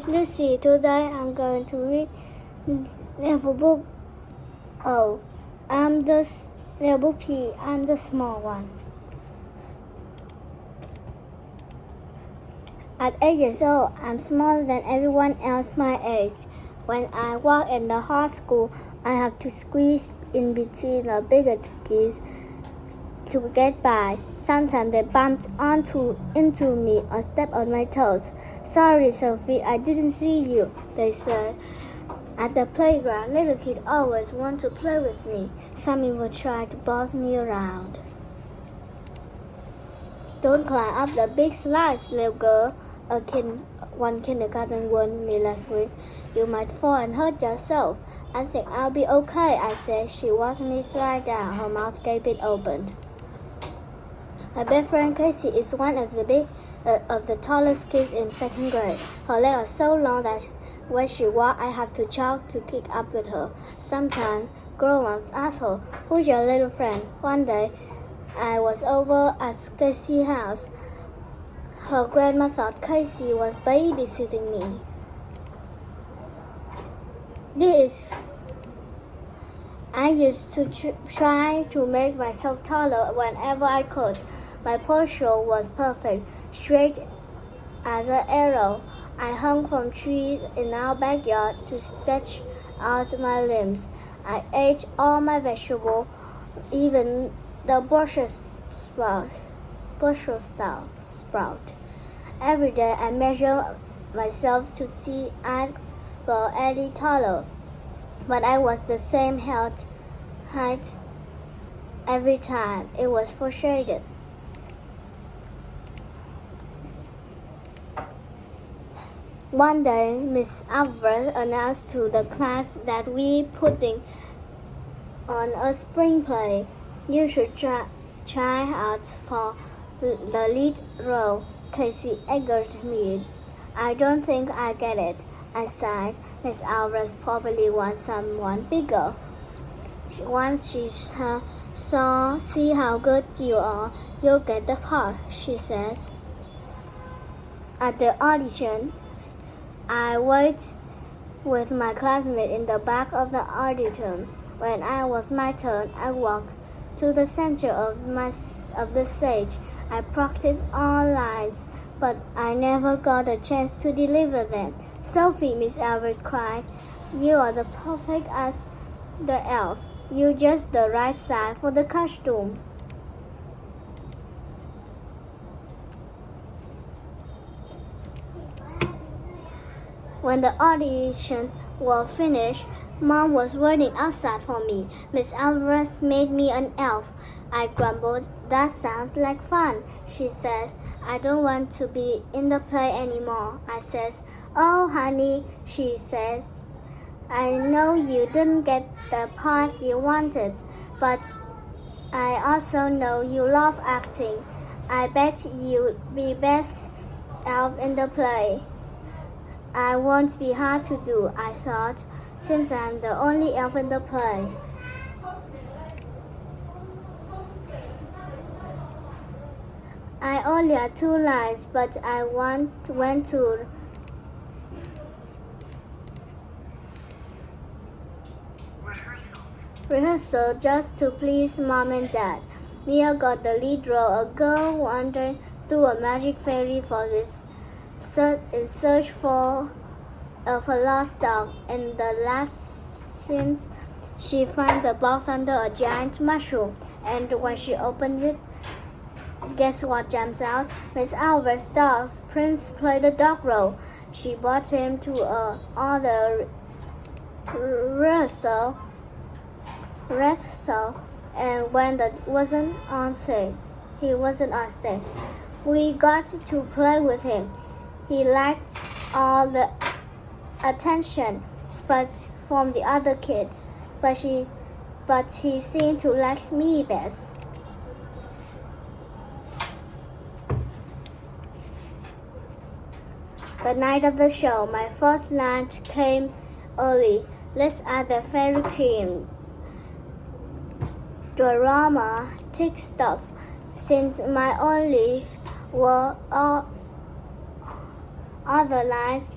Miss Lucy. Today I'm going to read level book O. I'm the level P. I'm the small one. At 8 years old, I'm smaller than everyone else my age. When I walk in the hard school, I have to squeeze in between the bigger kids to get by. Sometimes they bump into me or step on my toes. Sorry, Sophie, I didn't see you, they said. At the playground, little kids always want to play with me. Some even try to boss me around. Don't climb up the big slides, little girl, one kindergarten warned me last week. You might fall and hurt yourself. I think I'll be okay, I said. She watched me slide down, her mouth gaping open. My best friend Casey is one of the tallest kids in second grade. Her legs are so long that when she walks, I have to jog to keep up with her. Sometimes grown-ups ask her, "Who's your little friend?" One day, I was over at Casey's house. Her grandma thought Casey was babysitting me. I used to try to make myself taller whenever I could. My posture was perfect, straight as an arrow. I hung from trees in our backyard to stretch out my limbs. I ate all my vegetables, even the Brussels sprout. Every day I measure myself to see I'd go any taller, but I was the same height every time. It was frustrating. One day, Miss Alvarez announced to the class that we putting on a spring play. You should try out for the lead role. Casey egged me. I don't think I get it, I sighed. Miss Alvarez probably wants someone bigger. Once she see how good you are, you'll get the part, she says. At the audition, I waited with my classmate in the back of the auditorium. When it was my turn, I walked to the center of the stage. I practiced all lines, but I never got a chance to deliver them. Sophie, Miss Albert cried, you are the perfect as the elf. You're just the right size for the costume. When the audition was finished, Mom was waiting outside for me. Miss Alvarez made me an elf. I grumbled. That sounds like fun, she says. I don't want to be in the play anymore, I says. Oh, honey, she says. I know you didn't get the part you wanted, but I also know you love acting. I bet you'll be best elf in the play. I won't be hard to do, I thought, since I'm the only elf in the play. I only had 2 lines, but I went to rehearsal just to please Mom and Dad. Mia got the lead role, a girl wandering through a magic fairy forest in search of a lost dog. In the last scene, she finds a box under a giant mushroom, and when she opens it, guess what jumps out? Miss Alvarez's dog, Prince, played the dog role. She brought him to the rehearsal, and when that wasn't on stage, he wasn't on stage. We got to play with him. He liked all the attention, but from the other kids, but he seemed to like me best. The night of the show, my first lunch came early. Let's add the fairy cream. Drama, thick stuff. Since my only were all other lines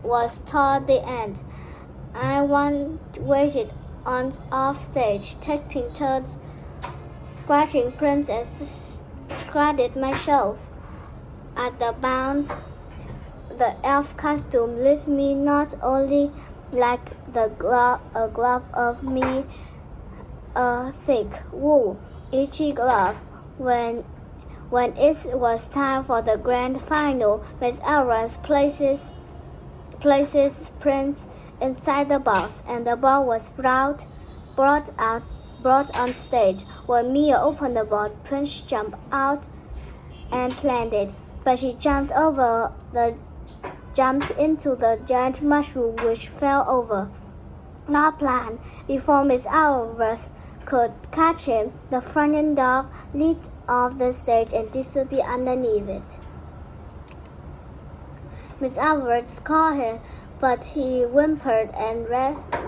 was toward the end. I waited on off stage, taking turns, scratching prints and scratched myself. At the bounce, the elf costume left me not only like a glove of me, a thick wool, itchy glove. When it was time for the grand final, Miss Alvarez places Prince inside the box, and the ball was brought on stage. When Mia opened the ball, Prince jumped out and landed, but she jumped into the giant mushroom, which fell over. Not planned. Before Miss Alvarez could catch him, the frightened dog leaped off the stage and disappeared underneath it. Miss Alvarez called him, but he whimpered and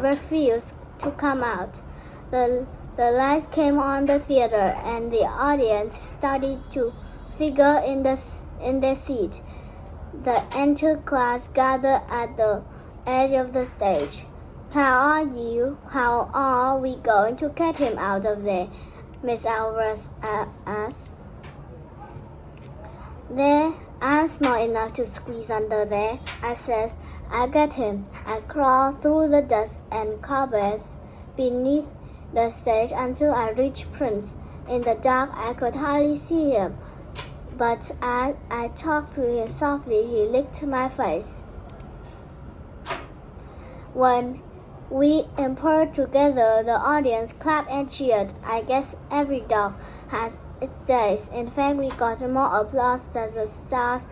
refused to come out. The lights came on the theater, and the audience started to figure in their seat. The entire class gathered at the edge of the stage. "How are you? How are we going to get him out of there?" Miss Alvarez asked. "There, I'm small enough to squeeze under there," I said. "I get him." I crawled through the dust and cobwebs beneath the stage until I reached Prince. In the dark, I could hardly see him, but as I talked to him softly, he licked my face. When we impaired together, the audience clapped and cheered. I guess every dog has its days. In fact, we got more applause than the stars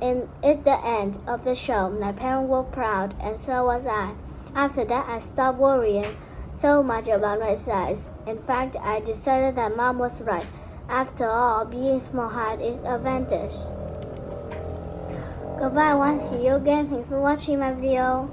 at the end of the show. My parents were proud, and so was I. After that, I stopped worrying so much about my size. In fact, I decided that Mom was right. After all, being small-hearted is an advantage. Goodbye, everyone. See you again. Thanks for watching my video.